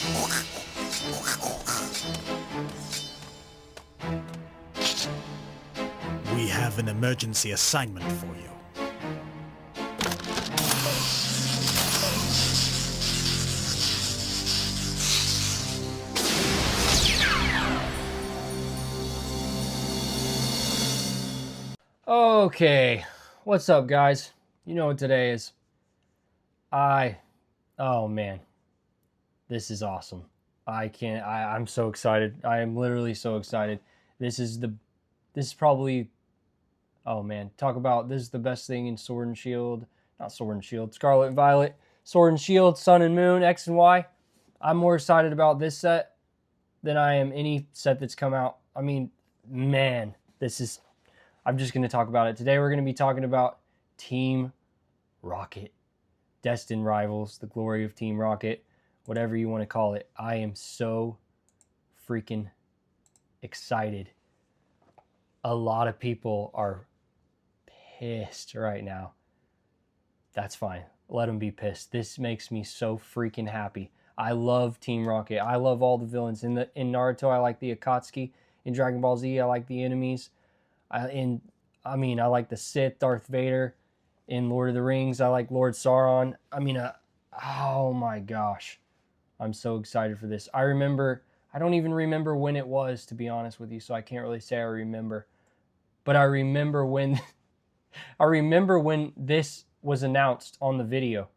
We have an emergency assignment for you. Okay, what's up, guys? You know what today is. Oh man, this is awesome. I'm so excited. I am literally so excited. This is probably, oh man, this is the best thing in Sword and Shield. Not Sword and Shield, Scarlet and Violet. Sword and Shield, Sun and Moon, X and Y. I'm more excited about this set than I am any set that's come out. I mean, man, I'm just going to talk about it. Today we're going to be talking about Team Rocket. Destined Rivals, the glory of Team Rocket, whatever you want to call it. I am so freaking excited. A lot of people are pissed right now. That's fine. Let them be pissed. This makes me so freaking happy. I love Team Rocket. I love all the villains. In Naruto, I like the Akatsuki. In Dragon Ball Z, I like the enemies. I like the Sith, Darth Vader. In Lord of the Rings, I like Lord Sauron. Oh my gosh. I'm so excited for this. I don't even remember when it was, to be honest with you, so I can't really say I remember. But I remember when when this was announced on the video.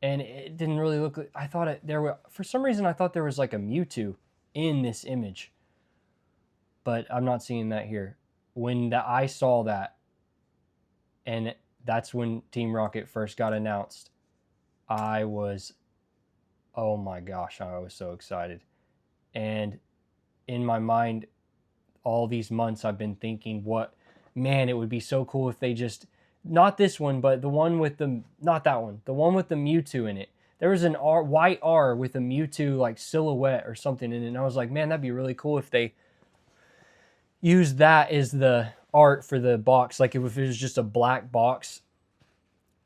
And it didn't really look like, for some reason I thought there was like a Mewtwo in this image. But I'm not seeing that here. I saw that, and that's when Team Rocket first got announced, oh my gosh, I was so excited. And in my mind, all these months I've been thinking, it would be so cool if they just, not this one, but the one with not that one, the one with the Mewtwo in it. There was white R with a Mewtwo like silhouette or something in it, and I was like, man, that'd be really cool if they use that as the art for the box. Like if it was just a black box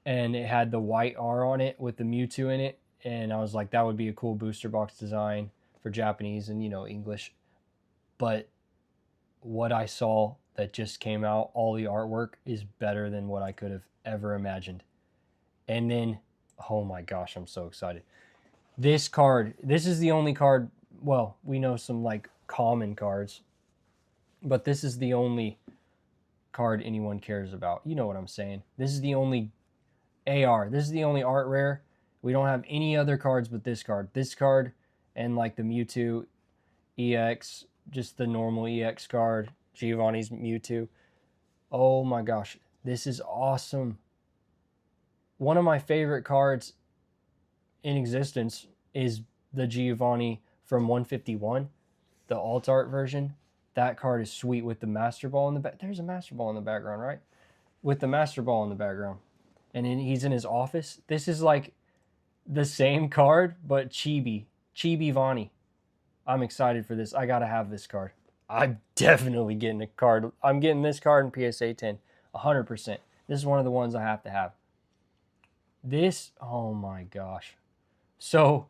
and it had the white R on it with the Mewtwo in it. And I was like, that would be a cool booster box design for Japanese and, English. But what I saw that just came out, all the artwork is better than what I could have ever imagined. And then, oh my gosh, I'm so excited. This is the only card, well, we know some like common cards, but this is the only card anyone cares about. You know what I'm saying? This is the only AR. This is the only art rare. We don't have any other cards but this card. This card and like the Mewtwo EX, just the normal EX card, Giovanni's Mewtwo. Oh my gosh, this is awesome. One of my favorite cards in existence is the Giovanni from 151, the alt art version. That card is sweet with the Master Ball in the back. There's a Master Ball in the background, right? With the Master Ball in the background. And he's in his office. This is like the same card, but Chibi Vani. I'm excited for this. I gotta have this card. I'm definitely getting a card. I'm getting this card in PSA 10, 100%. This is one of the ones I have to have. This, oh my gosh. So,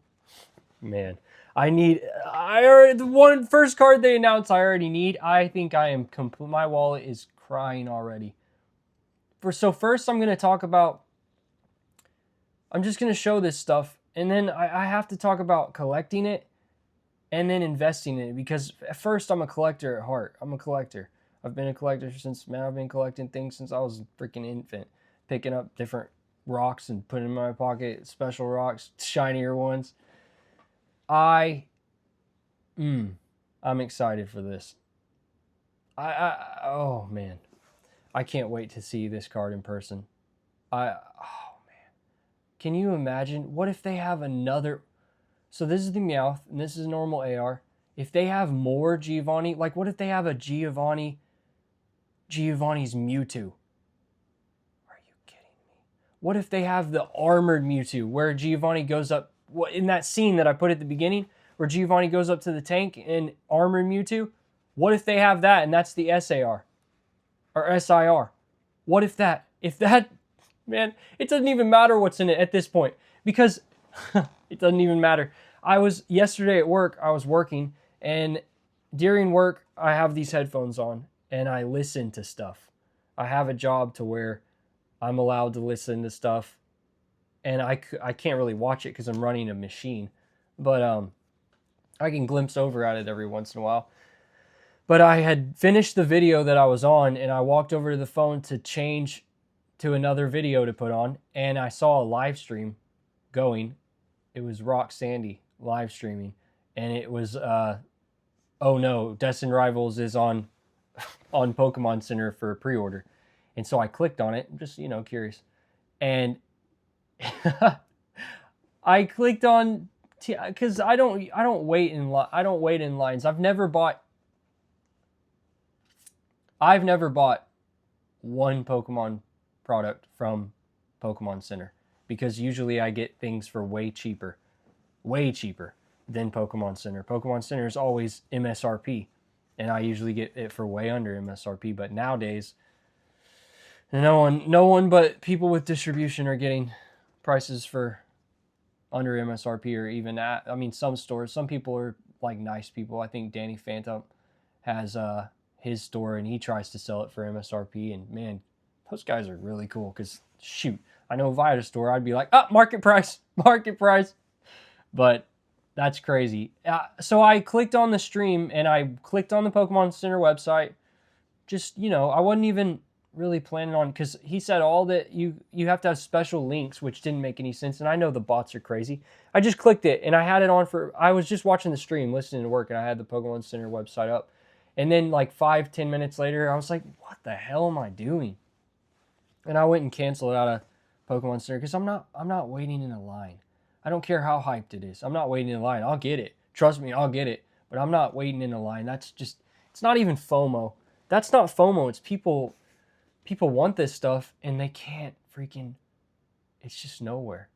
man, the first card they announced I already need. I think I am complete. My wallet is crying already. First I'm going to talk about, I'm just going to show this stuff, and then I have to talk about collecting it and then investing in it, because at first I'm a collector at heart. I'm a collector. I've been a collector I've been collecting things since I was a freaking infant, picking up different rocks and putting them in my pocket, special rocks, shinier ones. I'm excited for this. Oh man, I can't wait to see this card in person. Oh man, can you imagine? What if they have another? So this is the Meowth, and this is normal AR. If they have more Giovanni, like what if they have a Giovanni's Mewtwo? Are you kidding me? What if they have the armored Mewtwo, where Giovanni goes up, in that scene that I put at the beginning, where Giovanni goes up to the tank and armored Mewtwo? What if they have that, and that's the SAR? Or SIR? What if that, man, it doesn't even matter what's in it at this point, because it doesn't even matter. I was yesterday at work, I was working, and during work, I have these headphones on and I listen to stuff. I have a job to where I'm allowed to listen to stuff, and I can't really watch it because I'm running a machine, but I can glimpse over at it every once in a while. But I had finished the video that I was on, and I walked over to the phone to change to another video to put on, and I saw a live stream going. It was Rock Sandy live streaming, and it was oh no, Destined Rivals is on Pokemon Center for pre-order. And so I clicked on it, just, curious. And I clicked on, because I don't wait in lines. I've never bought one Pokemon product from Pokemon Center, because usually I get things for way cheaper than Pokemon Center. Pokemon Center is always MSRP, and I usually get it for way under MSRP. But nowadays, no one but people with distribution are getting prices for under MSRP, or even at. I mean, some stores, some people are like nice people. I think Danny Phantom has his store, and he tries to sell it for MSRP. And man, those guys are really cool, because shoot, I know if I had a store, I'd be like, market price. But that's crazy. So I clicked on the stream, and I clicked on the Pokemon Center website. Just, I wasn't even really planning on, because he said all that you have to have special links, which didn't make any sense. And I know the bots are crazy. I just clicked it, and I had it on I was just watching the stream, listening to work, and I had the Pokemon Center website up. And then like 5-10 minutes later, I was like, what the hell am I doing? And I went and canceled out of Pokemon Center, because I'm not waiting in a line. I don't care how hyped it is. I'm not waiting in a line. I'll get it. Trust me, I'll get it. But I'm not waiting in a line. That's just, it's not even FOMO. That's not FOMO. It's people want this stuff, and they can't freaking, it's just nowhere.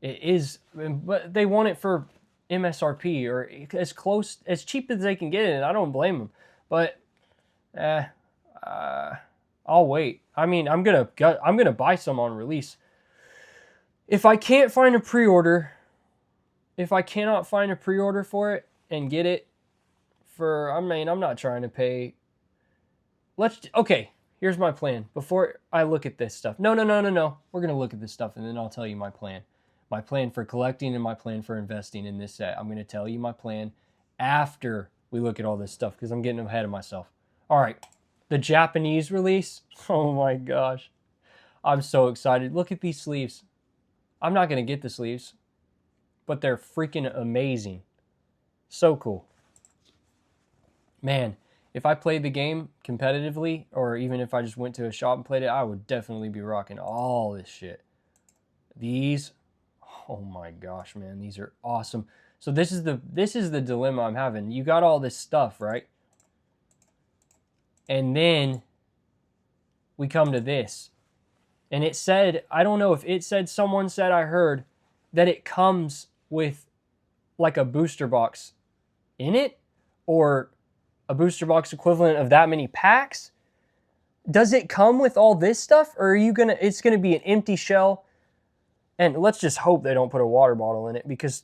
It is, but they want it for MSRP, or as cheap as they can get it, and I don't blame them. But I'll wait. I mean, I'm gonna buy some on release. If I cannot find a pre-order for it and get it for, I'm not trying to pay. Okay, here's my plan. Before I look at this stuff. No. We're gonna look at this stuff, and then I'll tell you my plan. My plan for collecting and my plan for investing in this set. I'm gonna tell you my plan after we look at all this stuff, because I'm getting ahead of myself. All right, the Japanese release. Oh my gosh. I'm so excited. Look at these sleeves. I'm not going to get the sleeves, but they're freaking amazing. So cool. Man, if I played the game competitively, or even if I just went to a shop and played it, I would definitely be rocking all this shit. These, oh my gosh, man, these are awesome. So this is the dilemma I'm having. You got all this stuff, right? And then we come to this. And it said, I don't know if it said, someone said, I heard that it comes with like a booster box in it, or a booster box equivalent of that many packs. Does it come with all this stuff, or it's gonna be an empty shell? And let's just hope they don't put a water bottle in it, because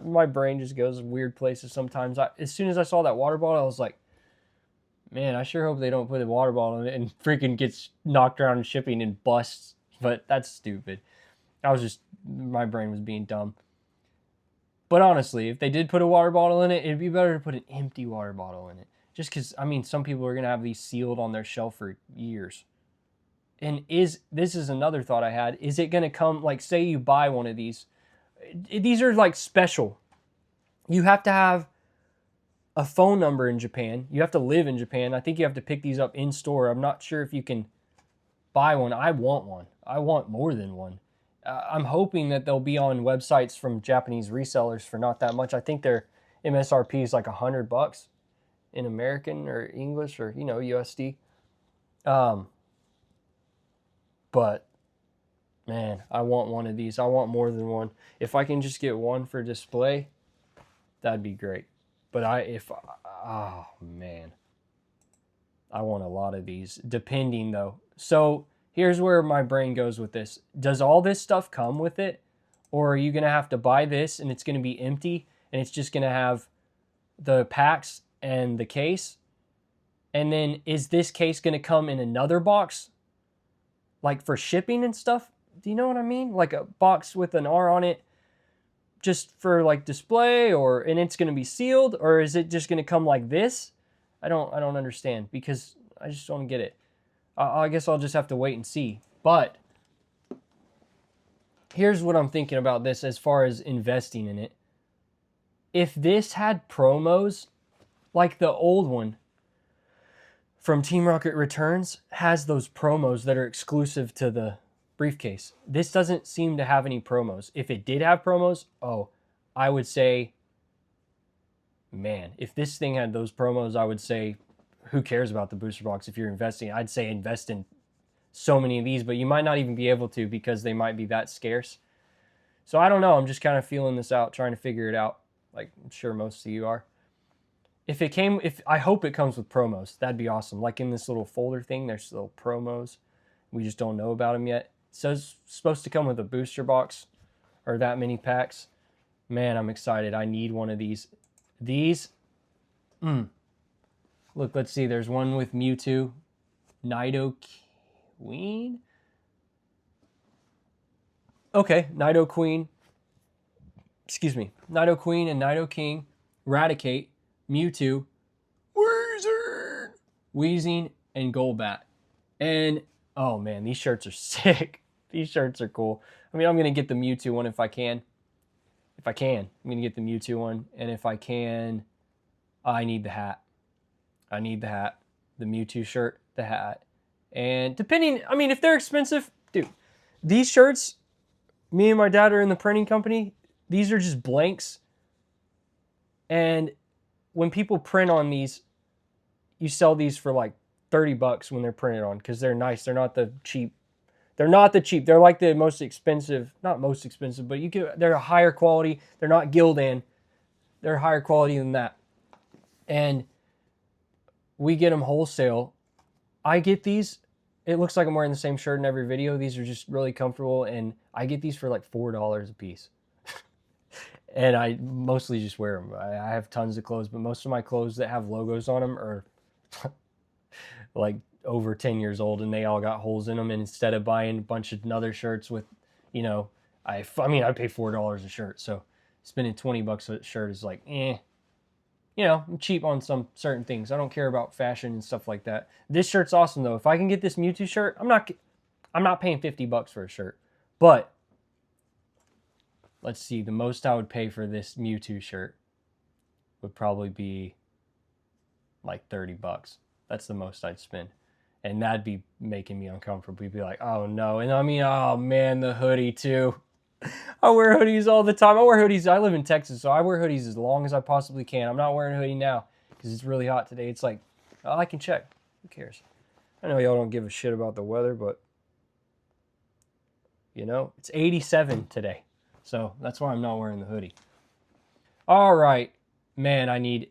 my brain just goes weird places sometimes. As soon as I saw that water bottle, I was like, man, I sure hope they don't put a water bottle in it and freaking gets knocked around in shipping and busts. But that's stupid. My brain was being dumb. But honestly, if they did put a water bottle in it, it'd be better to put an empty water bottle in it. Just because, I mean, some people are going to have these sealed on their shelf for years. And this is another thought I had. Is it going to come, like, say you buy one of these. These are like special. You have to have a phone number in Japan. You have to live in Japan. I think you have to pick these up in store. I'm not sure if you can buy one. I want one. I want more than one. I'm hoping that they'll be on websites from Japanese resellers for not that much. I think their MSRP is like $100 in American or English, or USD. But man, I want one of these. I want more than one. If I can just get one for display, that'd be great. But oh man, I want a lot of these, depending though. So here's where my brain goes with this. Does all this stuff come with it? Or are you going to have to buy this and it's going to be empty and it's just going to have the packs and the case? And then is this case going to come in another box? Like for shipping and stuff? Do you know what I mean? Like a box with an R on it just for like display, or and it's going to be sealed, or is it just going to come like this? I don't understand, because I just don't get it. I guess I'll just have to wait and see. But here's what I'm thinking about this as far as investing in it. If this had promos, like the old one from Team Rocket Returns has those promos that are exclusive to the briefcase. This doesn't seem to have any promos. If it did have promos, I would say, man, if this thing had those promos, I would say, who cares about the booster box if you're investing? I'd say invest in so many of these, but you might not even be able to because they might be that scarce. So I don't know. I'm just kind of feeling this out, trying to figure it out. Like I'm sure most of you are. I hope it comes with promos. That'd be awesome. Like in this little folder thing, there's little promos. We just don't know about them yet. So it's supposed to come with a booster box or that many packs. Man, I'm excited. I need one of these. Look, let's see. There's one with Mewtwo, Nidoqueen. Okay, Nidoqueen. Excuse me. Nidoqueen and Nidoking, Raticate, Mewtwo, Weezing, and Golbat. And, oh man, these shirts are sick. These shirts are cool. I mean, I'm going to get the Mewtwo one if I can. I'm going to get the Mewtwo one. And if I can, I need the hat. I need the hat. The Mewtwo shirt, the hat. And depending, I mean, if they're expensive, dude, these shirts, me and my dad are in the printing company. These are just blanks. And when people print on these, you sell these for like $30 when they're printed on, because they're nice. They're not the cheap. They're not the cheap. They're like the most expensive, not most expensive, but they're a higher quality. They're not Gildan. They're higher quality than that. And we get them wholesale. I get these. It looks like I'm wearing the same shirt in every video. These are just really comfortable, and I get these for like $4 a piece. And I mostly just wear them. I have tons of clothes, but most of my clothes that have logos on them are like over 10 years old, and they all got holes in them. And instead of buying a bunch of other shirts with, you know, I pay $4 a shirt, so spending $20 a shirt is like, you know, I'm cheap on some certain things. I don't care about fashion and stuff like that. This shirt's awesome though. If I can get this Mewtwo shirt, I'm not paying $50 for a shirt. But let's see, the most I would pay for this Mewtwo shirt would probably be like $30. That's the most I'd spend. And that'd be making me uncomfortable. You'd be like, oh no. And I mean, oh man, the hoodie too. I wear hoodies all the time. I wear hoodies. I live in Texas, so I wear hoodies as long as I possibly can. I'm not wearing a hoodie now because it's really hot today. It's like, oh, I can check. Who cares? I know y'all don't give a shit about the weather, but, you know, it's 87 today. So that's why I'm not wearing the hoodie. All right. Man, I need...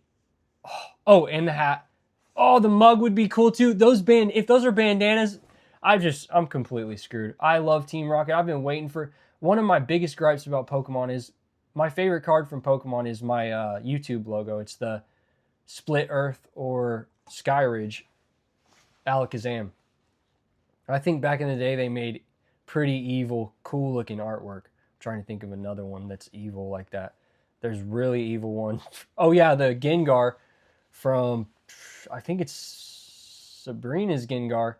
Oh, and the hat. Oh, the mug would be cool too. If those are bandanas, I'm completely screwed. I love Team Rocket. I've been waiting for... One of my biggest gripes about Pokemon is... My favorite card from Pokemon is my YouTube logo. It's the Split Earth or Skyridge Alakazam. I think back in the day they made pretty evil, cool looking artwork. I'm trying to think of another one that's evil like that. There's really evil one. Oh yeah, the Gengar from... I think it's Sabrina's Gengar.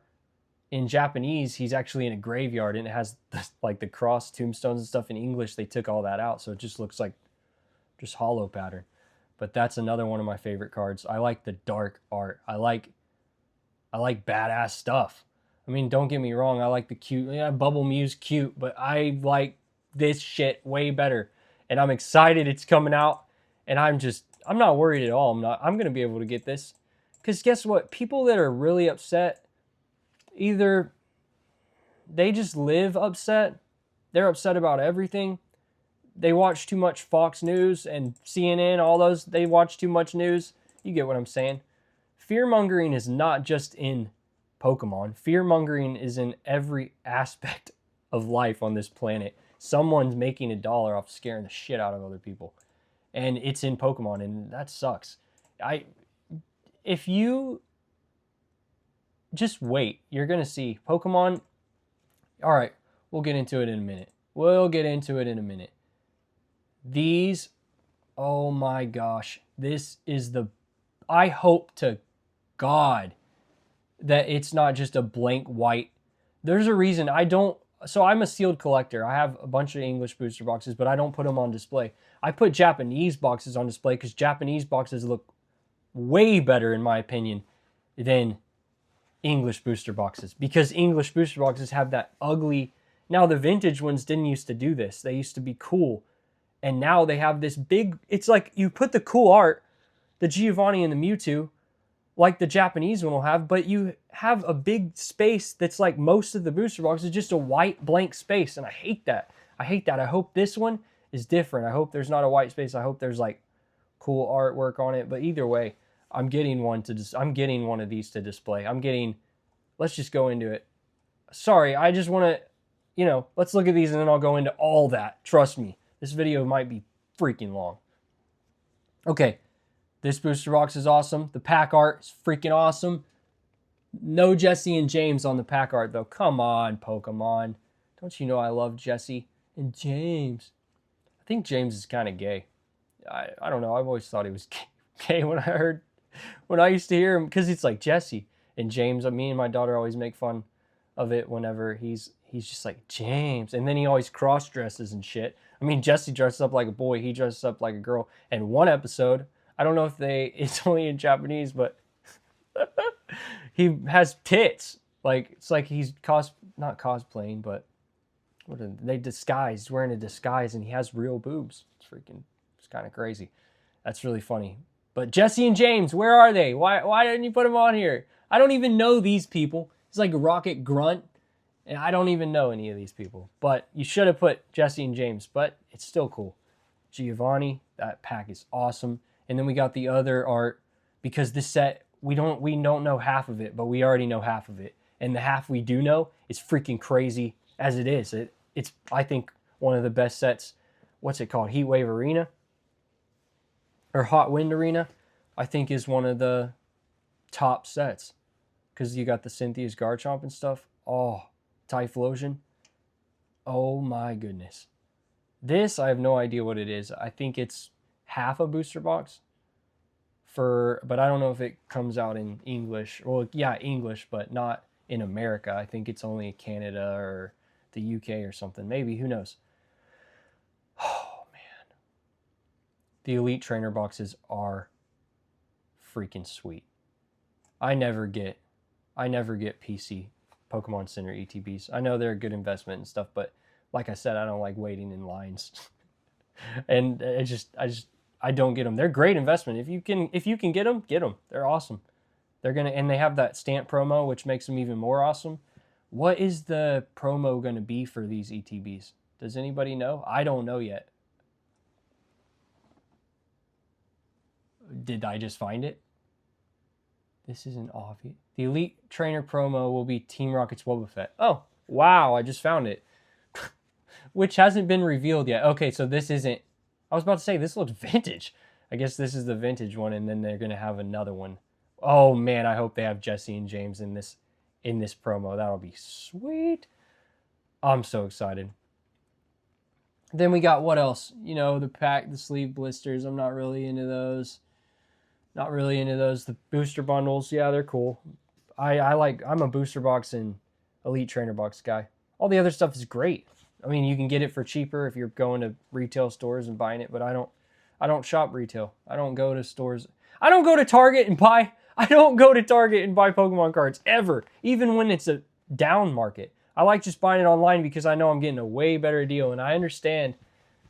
In Japanese, he's actually in a graveyard, and it has like the cross tombstones and stuff. In English, they took all that out, so it just looks like just hollow pattern. But that's another one of my favorite cards. I like the dark art. I like badass stuff. I mean, don't get me wrong. I like the cute. Yeah, Bubble Mew's cute, but I like this shit way better. And I'm excited it's coming out. And I'm not worried at all. I'm going to be able to get this. Because guess what? People that are really upset, either they just live upset, they're upset about everything, they watch too much Fox News and CNN, all those, they watch too much news. You get what I'm saying. Fear-mongering is not just in Pokemon. Fear-mongering is in every aspect of life on this planet. Someone's making $1 off scaring the shit out of other people. And it's in Pokemon, and that sucks. If you just wait, you're going to see Pokemon. All right, we'll get into it in a minute. These, oh my gosh, this is I hope to God that it's not just a blank white. There's a reason so I'm a sealed collector. I have a bunch of English booster boxes, but I don't put them on display. I put Japanese boxes on display because Japanese boxes look way better, in my opinion, than English booster boxes. Because English booster boxes have that ugly... Now, the vintage ones didn't used to do this. They used to be cool. And now they have this big... It's like you put the cool art, the Giovanni and the Mewtwo, like the Japanese one will have, but you have a big space that's like most of the booster boxes, just a white blank space, and I hate that. I hope this one is different. I hope there's not a white space. I hope there's like cool artwork on it, but either way, I'm getting one of these to display. Let's just go into it. Sorry, I just want to, let's look at these and then I'll go into all that. Trust me, this video might be freaking long. Okay. This booster box is awesome. The pack art is freaking awesome. No Jesse and James on the pack art, though. Come on, Pokemon. Don't you know I love Jesse and James? I think James is kind of gay. I don't know. I've always thought he was gay when I used to hear him, because it's like Jesse and James. Me and my daughter always make fun of it whenever he's just like, James. And then he always cross-dresses and shit. I mean, Jesse dresses up like a boy. He dresses up like a girl. And one episode... I don't know if it's only in Japanese, but he has tits. Like, it's like he's not cosplaying, but they disguise. He's wearing a disguise and he has real boobs. It's kind of crazy. That's really funny. But Jesse and James, where are they? Why didn't you put them on here? I don't even know these people. It's like Rocket Grunt, and I don't even know any of these people. But you should have put Jesse and James, but it's still cool. Giovanni, that pack is awesome. And then we got the other art, because this set, we don't know half of it, but we already know half of it. And the half we do know is freaking crazy as it is. It's, I think, one of the best sets. What's it called? Heat Wave Arena? Or Hot Wind Arena, I think, is one of the top sets. Because you got the Cynthia's Garchomp and stuff. Oh, Typhlosion. Oh my goodness. This, I have no idea what it is. I think it's half a booster box but I don't know if it comes out in English. Well, yeah, English, but not in America. I think it's only Canada or the UK or something. Maybe, who knows? Oh, man. The Elite Trainer boxes are freaking sweet. I never get PC Pokemon Center ETBs. I know they're a good investment and stuff, but like I said, I don't like waiting in lines. And I don't get them. They're great investment. If you can get them, get them. They're awesome. And they have that stamp promo, which makes them even more awesome. What is the promo going to be for these ETBs? Does anybody know? I don't know yet. Did I just find it? This isn't obvious. The Elite Trainer promo will be Team Rocket's Wobbuffet. Oh, wow, I just found it. Which hasn't been revealed yet. Okay, so this isn't... I was about to say, this looks vintage. I guess this is the vintage one, and then they're going to have another one. Oh, man, I hope they have Jesse and James in this promo. That'll be sweet. I'm so excited. Then we got what else? The sleeve blisters. I'm not really into those. The booster bundles, yeah, they're cool. I'm a booster box and Elite Trainer box guy. All the other stuff is great. I mean, you can get it for cheaper if you're going to retail stores and buying it, but I don't shop retail. I don't go to stores. I don't go to Target and buy Pokemon cards ever, even when it's a down market. I like just buying it online because I know I'm getting a way better deal, and I understand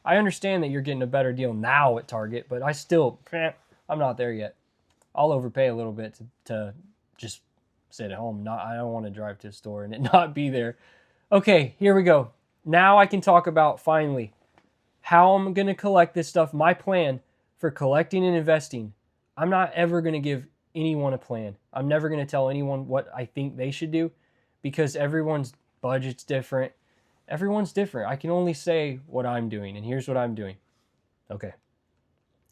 that you're getting a better deal now at Target, but I'm not there yet. I'll overpay a little bit to just sit at home. I don't want to drive to a store and it not be there. Okay, here we go. Now I can talk about, finally, how I'm going to collect this stuff, my plan for collecting and investing. I'm not ever going to give anyone a plan. I'm never going to tell anyone what I think they should do, because everyone's budget's different. Everyone's different. I can only say what I'm doing, and here's what I'm doing. Okay,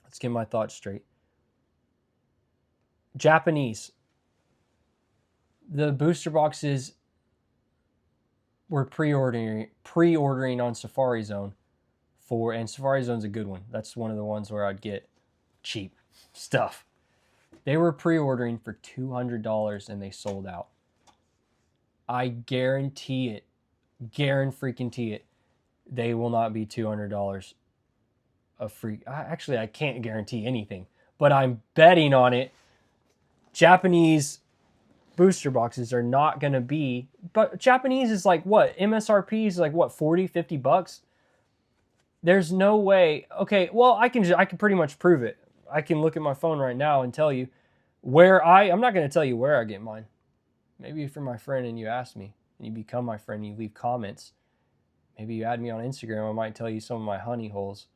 let's get my thoughts straight. Japanese. The booster boxes were pre-ordering on Safari Zone and Safari Zone's a good one. That's one of the ones where I'd get cheap stuff. They were pre-ordering for $200 and they sold out. I guarantee it. Guarantee it. They will not be $200 of free. Actually, I can't guarantee anything, but I'm betting on it. Japanese booster boxes are not going to be, but Japanese is like what? MSRP is like what, 40, 50 bucks? There's no way. Okay, well, I can pretty much prove it. I can look at my phone right now and tell you where I'm not going to tell you where I get mine. Maybe if you're my friend and you ask me and you become my friend and you leave comments, maybe you add me on Instagram, I might tell you some of my honey holes,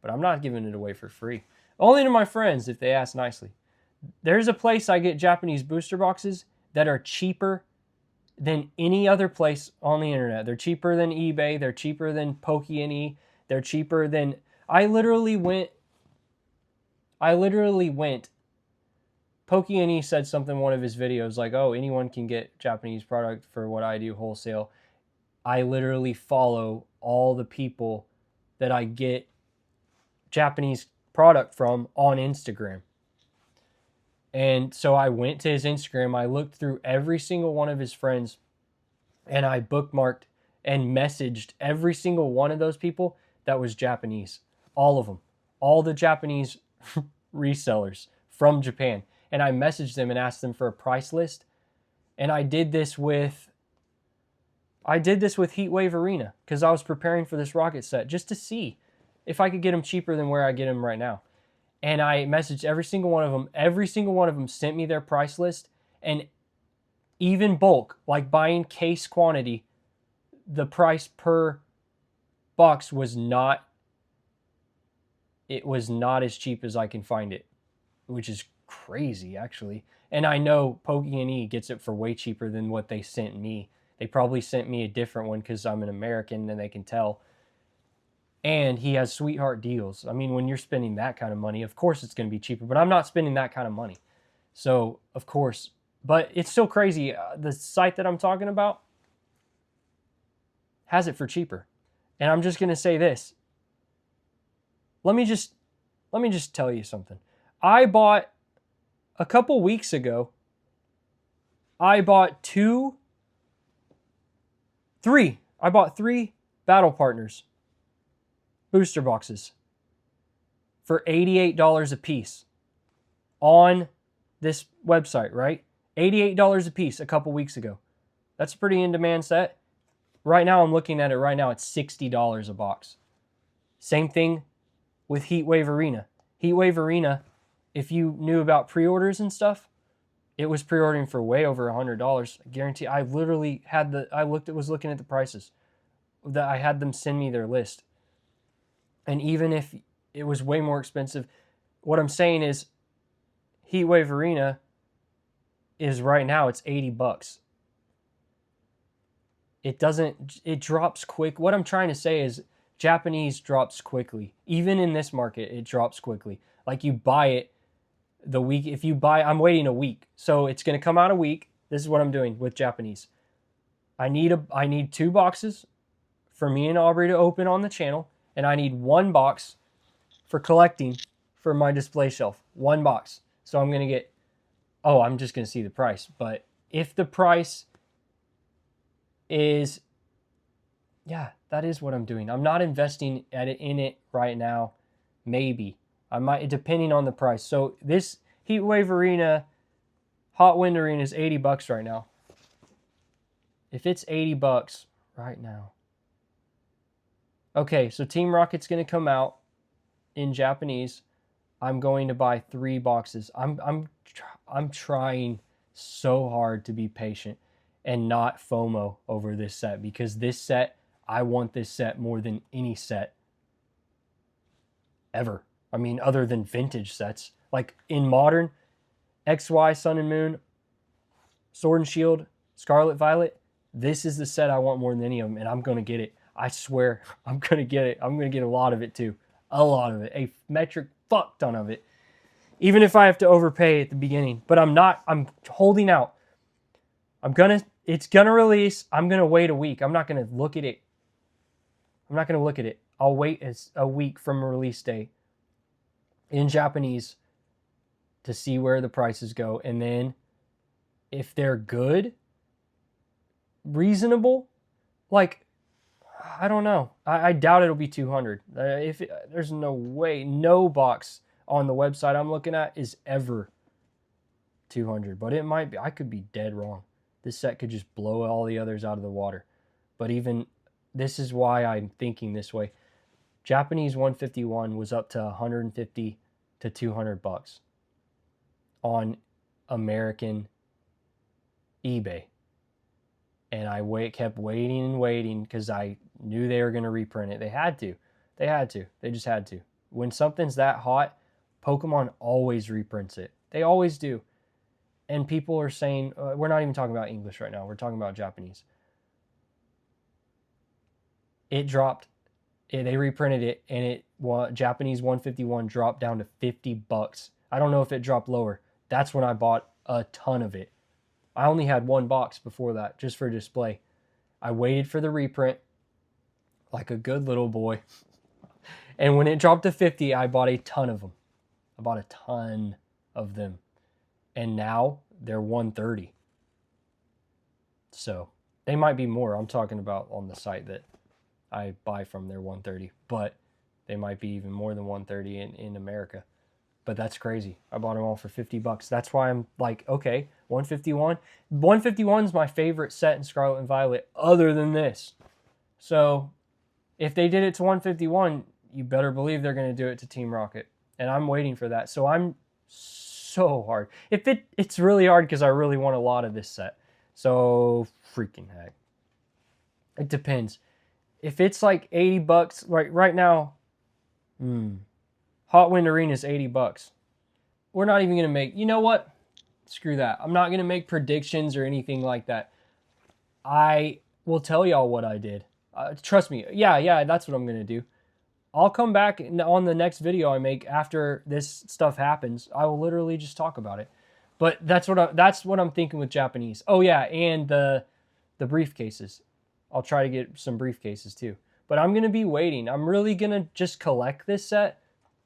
but I'm not giving it away for free. Only to my friends if they ask nicely. There's a place I get Japanese booster boxes that are cheaper than any other place on the internet. They're cheaper than eBay. They're cheaper than Poke&E. They're cheaper than... I literally went... Poke&E said something in one of his videos like, oh, anyone can get Japanese product for what I do wholesale. I literally follow all the people that I get Japanese product from on Instagram. And so I went to his Instagram, I looked through every single one of his friends, and I bookmarked and messaged every single one of those people that was Japanese. All of them. All the Japanese resellers from Japan. And I messaged them and asked them for a price list. And I did this with Heatwave Arena because I was preparing for this rocket set just to see if I could get them cheaper than where I get them right now. And I messaged every single one of them. Every single one of them sent me their price list. And even bulk, like buying case quantity, the price per box was not as cheap as I can find it, which is crazy, actually. And I know Poke&E gets it for way cheaper than what they sent me. They probably sent me a different one because I'm an American and they can tell. And he has sweetheart deals. I mean, when you're spending that kind of money, of course it's going to be cheaper, but I'm not spending that kind of money. So, of course, but it's still crazy. The site that I'm talking about has it for cheaper. And I'm just going to say this. Let me just tell you something. I bought a couple weeks ago, I bought three Battle Partners booster boxes for $88 a piece on this website, right? $88 a piece a couple weeks ago. That's a pretty in-demand set. Right now, I'm looking at it right now, it's $60 a box. Same thing with Heatwave Arena. Heatwave Arena, if you knew about pre-orders and stuff, it was pre-ordering for way over $100. I guarantee. I literally was looking at the prices that I had them send me their list. And even if it was way more expensive, what I'm saying is Heatwave Arena is right now, it's $80. It drops quick. What I'm trying to say is Japanese drops quickly. Even in this market, it drops quickly. Like you buy it the week, I'm waiting a week. So it's going to come out a week. This is what I'm doing with Japanese. I need 2 boxes for me and Aubrey to open on the channel. And I need 1 box for collecting for my display shelf. 1 box. So I'm going to get, I'm just going to see the price. But if the price is, that is what I'm doing. I'm not investing in it right now. Maybe. I might, depending on the price. So this Heatwave Arena, Hot Wind Arena is $80 right now. If it's $80 right now. Okay, so Team Rocket's going to come out in Japanese. I'm going to buy 3 boxes. I'm trying so hard to be patient and not FOMO over this set because this set, I want this set more than any set ever. I mean, other than vintage sets. Like in modern, XY, Sun and Moon, Sword and Shield, Scarlet Violet, this is the set I want more than any of them, and I'm going to get it. I swear I'm going to get it. I'm going to get a lot of it too. A lot of it. A metric fuck ton of it. Even if I have to overpay at the beginning. But I'm not. I'm holding out. It's going to release. I'm going to wait a week. I'm not going to look at it. I'll wait a week from a release date in Japanese to see where the prices go. And then if they're good, reasonable, like, I don't know. I doubt it'll be 200. There's no way, no box on the website I'm looking at is ever 200, but it might be. I could be dead wrong. This set could just blow all the others out of the water. But even this is why I'm thinking this way. Japanese 151 was up to 150 to 200 bucks on American eBay. And I kept waiting and waiting because I knew they were going to reprint it. They had to. They just had to. When something's that hot, Pokemon always reprints it. They always do. And people are saying, we're not even talking about English right now. We're talking about Japanese. It dropped. They reprinted it, and Japanese 151 dropped down to 50 bucks. I don't know if it dropped lower. That's when I bought a ton of it. I only had one box before that, just for display. I waited for the reprint like a good little boy. And when it dropped to 50, I bought a ton of them. I bought a ton of them. And now they're 130. So they might be more. I'm talking about on the site that I buy from, they're 130. But they might be even more than 130 in America. But that's crazy. I bought them all for 50 bucks. That's why I'm like, okay, 151. 151 is my favorite set in Scarlet and Violet other than this. So if they did it to 151, you better believe they're going to do it to Team Rocket. And I'm waiting for that. So I'm so hard. It's really hard because I really want a lot of this set. So freaking heck. It depends. If it's like 80 bucks, right now, Hot Wind Arena is 80 bucks. We're not even going to make, you know what? Screw that. I'm not going to make predictions or anything like that. I will tell y'all what I did. Trust me. Yeah, that's what I'm going to do. I'll come back on the next video I make after this stuff happens. I will literally just talk about it. But that's what I'm thinking with Japanese. Oh yeah, and the briefcases. I'll try to get some briefcases too. But I'm going to be waiting. I'm really going to just collect this set.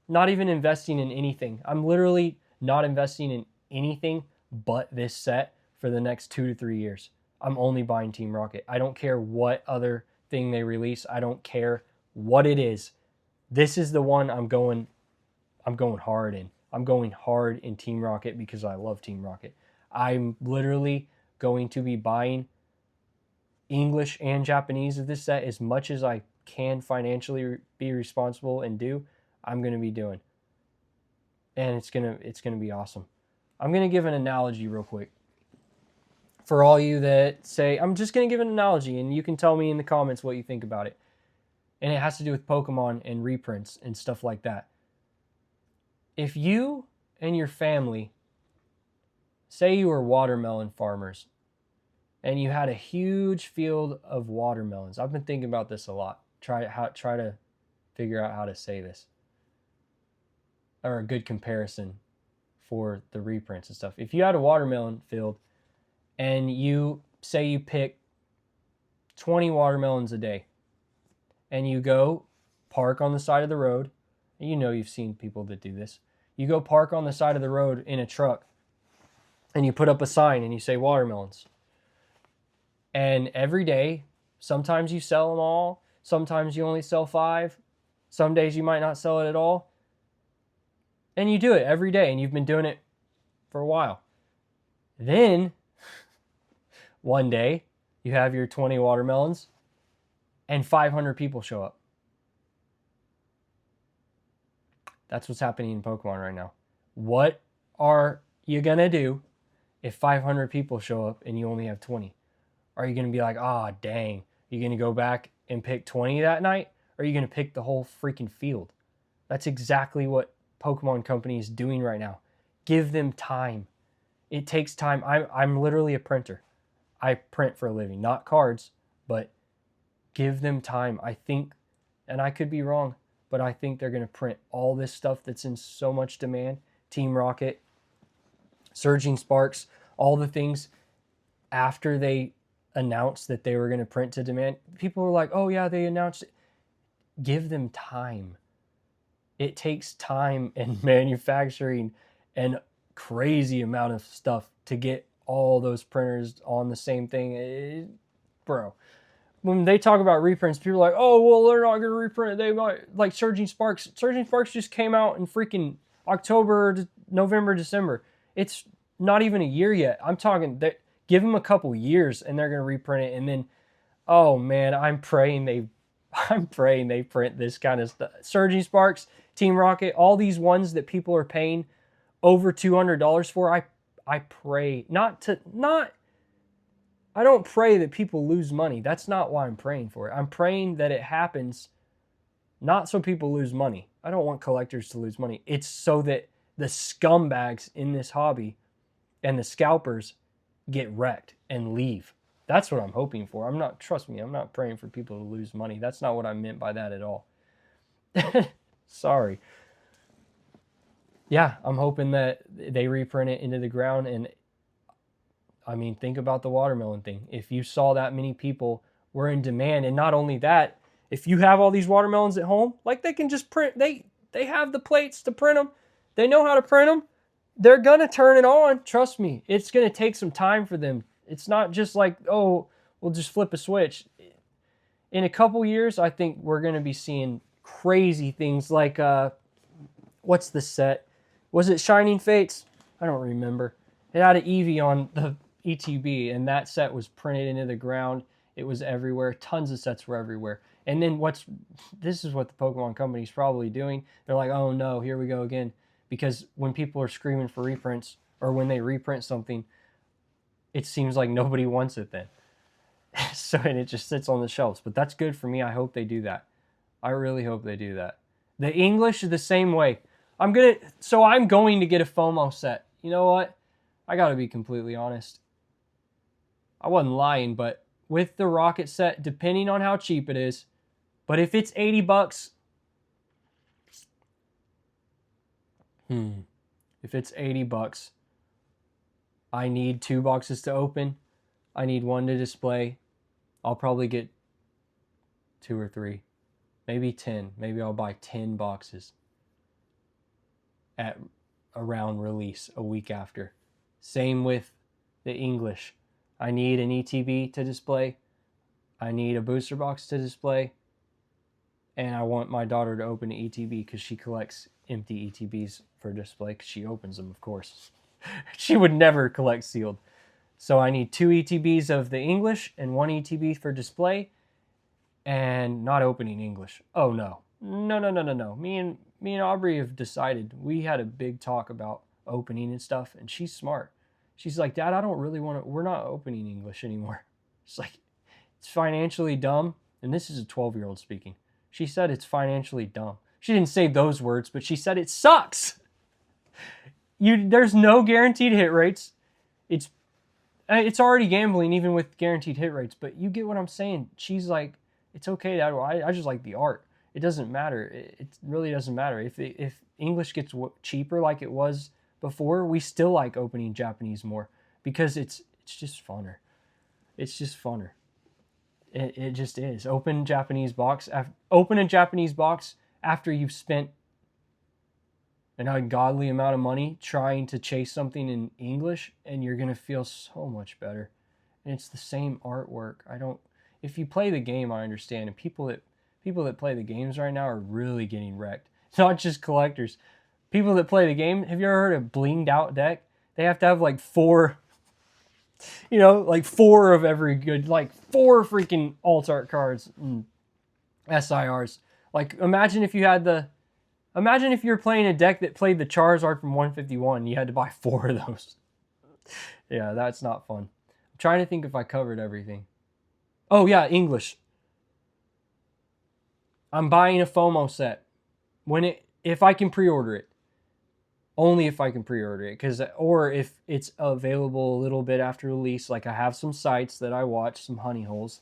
Not even investing in anything. I'm literally not investing in anything but this set for the next 2 to 3 years. I'm only buying Team Rocket. I don't care what other thing they release. I don't care what it is. This is the one I'm going hard in. I'm going hard in Team Rocket because I love Team Rocket. I'm literally going to be buying English and Japanese of this set as much as I can financially be responsible and do. I'm going to be doing. And it's going to be awesome. I'm going to give an analogy real quick. For all you that say, I'm just going to give an analogy and you can tell me in the comments what you think about it. And it has to do with Pokemon and reprints and stuff like that. If you and your family, say you were watermelon farmers and you had a huge field of watermelons. I've been thinking about this a lot. Try to figure out how to say this. Or a good comparison for the reprints and stuff. If you had a watermelon field and you say you pick 20 watermelons a day and you go park on the side of the road, you know you've seen people that do this. You go park on the side of the road in a truck and you put up a sign and you say watermelons. And every day, sometimes you sell them all, sometimes you only sell 5, some days you might not sell it at all. And you do it every day, and you've been doing it for a while. Then, one day, you have your 20 watermelons, and 500 people show up. That's what's happening in Pokemon right now. What are you going to do if 500 people show up and you only have 20? Are you going to be like, dang, are you going to go back and pick 20 that night? Or are you going to pick the whole freaking field? That's exactly what Pokemon Company is doing right now. Give them time. It takes time. I'm literally a printer. I print for a living. Not cards, but Give them time. I think, and I could be wrong, but I think they're going to print all this stuff that's in so much demand. Team Rocket, Surging Sparks, all the things after they announced that they were going to print to demand. People were like, oh yeah, they announced it. Give them time. It takes time and manufacturing and crazy amount of stuff to get all those printers on the same thing. Bro, when they talk about reprints, people are like, oh, well, they're not going to reprint it. They might, like Surging Sparks. Surging Sparks just came out in freaking October, November, December. It's not even a year yet. I'm talking, give them a couple years and they're going to reprint it. And then, oh man, I'm praying they print this kind of stuff. Surging Sparks, Team Rocket, all these ones that people are paying over $200 for. I pray I don't pray that people lose money. That's not why I'm praying for it. I'm praying that it happens not so people lose money. I don't want collectors to lose money. It's so that the scumbags in this hobby and the scalpers get wrecked and leave. That's what I'm hoping for. Trust me, I'm not praying for people to lose money. That's not what I meant by that at all. Sorry. Yeah, I'm hoping that they reprint it into the ground. And I mean, think about the watermelon thing. If you saw that many people were in demand, and not only that, if you have all these watermelons at home, like they can just print, they have the plates to print them. They know how to print them. They're going to turn it on. Trust me. It's going to take some time for them. It's not just like, oh, we'll just flip a switch. In a couple years, I think we're going to be seeing crazy things like, what's the set? Was it Shining Fates? I don't remember. It had an Eevee on the ETB, and that set was printed into the ground. It was everywhere. Tons of sets were everywhere. And then this is what the Pokemon Company's probably doing. They're like, oh no, here we go again. Because when people are screaming for reprints, or when they reprint something, it seems like nobody wants it then. And it just sits on the shelves. But that's good for me. I hope they do that. I really hope they do that. The English is the same way. I'm going to get a FOMO set. You know what? I got to be completely honest. I wasn't lying, but with the Rocket set, depending on how cheap it is, but if it's $80, if it's $80, I need 2 boxes to open. I need 1 to display. I'll probably get 2 or 3, maybe 10. Maybe I'll buy 10 boxes at around release a week after. Same with the English. I need an ETB to display. I need a booster box to display. And I want my daughter to open an ETB because she collects empty ETBs for display because she opens them, of course. She would never collect sealed. So I need 2 ETBs of the English and 1 ETB for display and not opening English. Oh no. No. Me and Aubrey have decided. We had a big talk about opening and stuff, and she's smart. She's like, Dad, I don't really want to, we're not opening English anymore. It's like, it's financially dumb. And this is a 12-year-old speaking. She said it's financially dumb. She didn't say those words, but she said it sucks. There's no guaranteed hit rates. It's already gambling even with guaranteed hit rates, but you get what I'm saying. She's like, it's okay, Dad. I just like the art. It doesn't matter. It really doesn't matter. If English gets cheaper like it was before, we still like opening Japanese more because it's just funner. It's just funner. It just is. Open a Japanese box after you've spent an ungodly amount of money trying to chase something in English, and you're gonna feel so much better. And it's the same artwork. If you play the game, I understand. And people that play the games right now are really getting wrecked. It's not just collectors. People that play the game, have you ever heard of blinged out deck? They have to have like 4, like 4 of every good, like 4 freaking alt art cards and SIRs. Like imagine if you're playing a deck that played the Charizard from 151, you had to buy 4 of those. Yeah, that's not fun. I'm trying to think if I covered everything. Oh yeah, English. I'm buying a FOMO set if I can pre-order it. Only if I can pre-order it, or if it's available a little bit after release. Like I have some sites that I watch, some honey holes.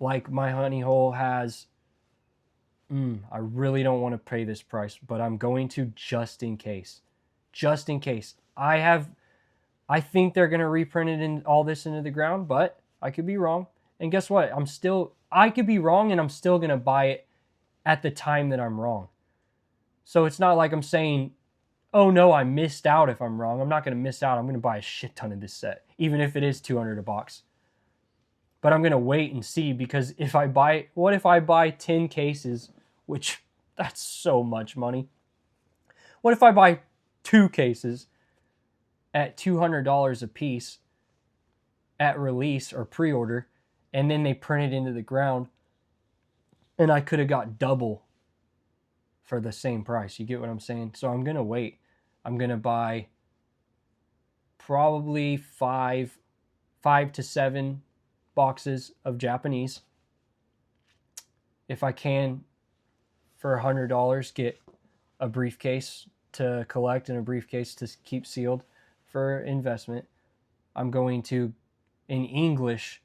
like my honey hole has. I really don't want to pay this price, but I'm going to just in case. Just in case. I think they're going to reprint it in all this into the ground, but I could be wrong. And guess what? I could be wrong and I'm still going to buy it at the time that I'm wrong. So it's not like I'm saying, oh no, I missed out if I'm wrong. I'm not going to miss out. I'm going to buy a shit ton of this set, even if it is $200 a box. But I'm going to wait and see, because what if I buy 10 cases, which that's so much money. What if I buy 2 cases at $200 a piece at release or pre-order, and then they print it into the ground, and I could have got double for the same price? You get what I'm saying? So I'm going to wait. I'm going to buy probably 5 to 7 boxes of Japanese. If I can, for $100, get a briefcase to collect and a briefcase to keep sealed for investment. I'm going to, in English,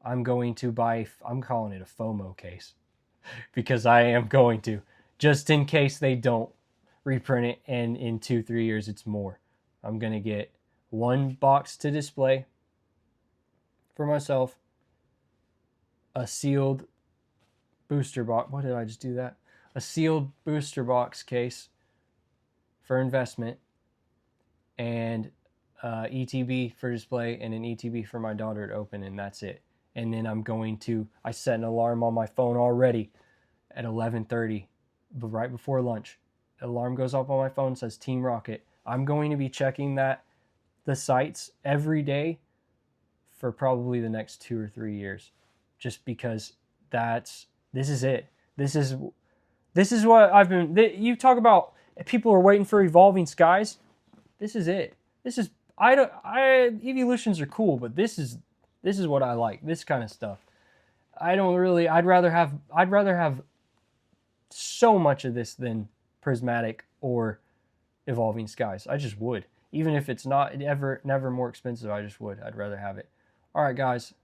I'm going to buy, I'm calling it a FOMO case, because I am going to, just in case they don't reprint it and in 2-3 years it's more. I'm going to get 1 box to display for myself, a sealed booster box. What did I just do that? A sealed booster box case for investment, and ETB for display, and an ETB for my daughter to open, and that's it. And then I set an alarm on my phone already at 11:30, but right before lunch. Alarm goes off on my phone, says Team Rocket. I'm going to be checking the sites every day for probably the next 2 or 3 years, just because this is it. This is what I've been. You talk about people are waiting for Evolving Skies. This is it. Evolutions are cool, but this is what I like. This kind of stuff. I'd rather have so much of this than Prismatic or Evolving Skies. I just would. Even if it's never more expensive, I just would. I'd rather have it. All right, guys.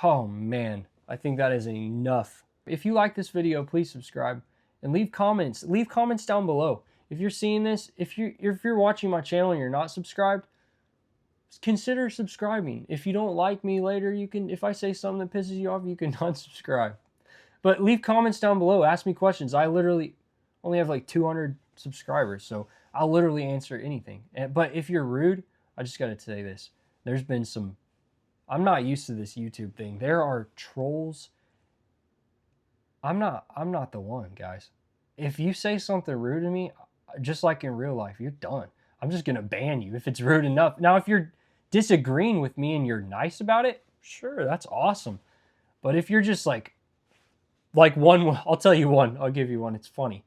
Oh man, I think that is enough. If you like this video, please subscribe and leave comments. Leave comments down below. If you're seeing this, if you're watching my channel and you're not subscribed, consider subscribing. If you don't like me later, if I say something that pisses you off, you can unsubscribe. But leave comments down below. Ask me questions. I literally only have like 200 subscribers, so I'll literally answer anything. But if you're rude, I just got to say this. There's been some... I'm not used to this YouTube thing. There are trolls. I'm not the one, guys. If you say something rude to me, just like in real life, you're done. I'm just going to ban you if it's rude enough. Now, if you're disagreeing with me and you're nice about it, sure, that's awesome. But if you're just like one, I'll tell you one. I'll give you one. It's funny.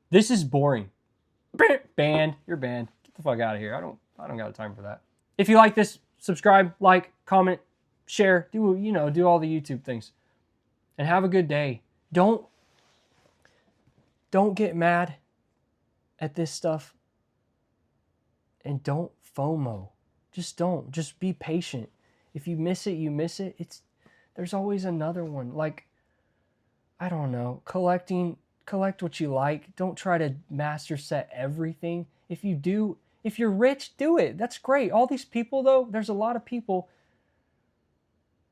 This is boring. Banned. You're banned. Get the fuck out of here. I don't got time for that. If you like this, subscribe, like, comment, share, do all the YouTube things. And have a good day. Don't get mad at this stuff. And don't FOMO. Just don't. Just be patient. If you miss it, you miss it. There's always another one. Like, I don't know. Collect what you like. Don't try to master set everything. If you're rich, do it. That's great. All these people, though, there's a lot of people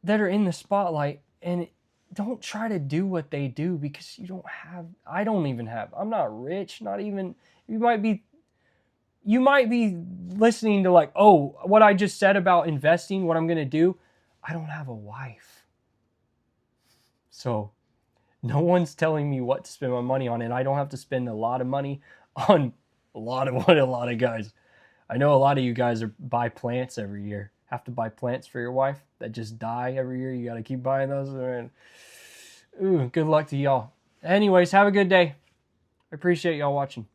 that are in the spotlight, and don't try to do what they do, because I don't even have. I'm not rich. Not even. You might be listening to like, oh, what I just said about investing, what I'm going to do. I don't have a wife. So no one's telling me what to spend my money on, and I don't have to spend a lot of money on a lot of what a lot of guys. I know a lot of you guys buy plants every year. Have to buy plants for your wife that just die every year. You got to keep buying those. Man. Ooh, good luck to y'all. Anyways, have a good day. I appreciate y'all watching.